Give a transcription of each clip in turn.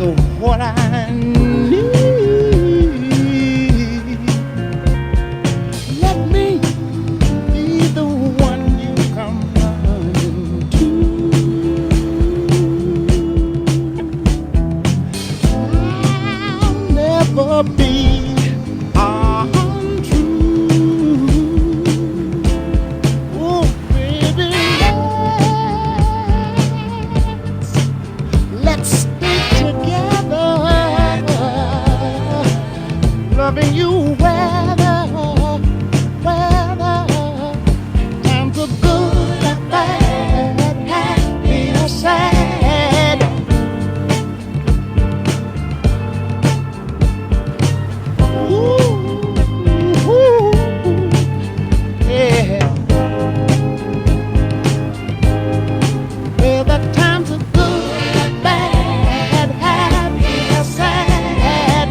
is what I need. Let me be the one you come running to. I'll never be untrue. Oh, baby, let's stay together, loving you weather, times are good and bad, happy or sad. Ooh, yeah. Well, the times are good, bad, happy or sad.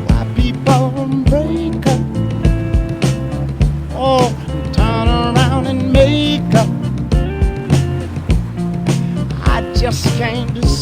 Why people break up? Oh, turn around and make up. I just can't decide.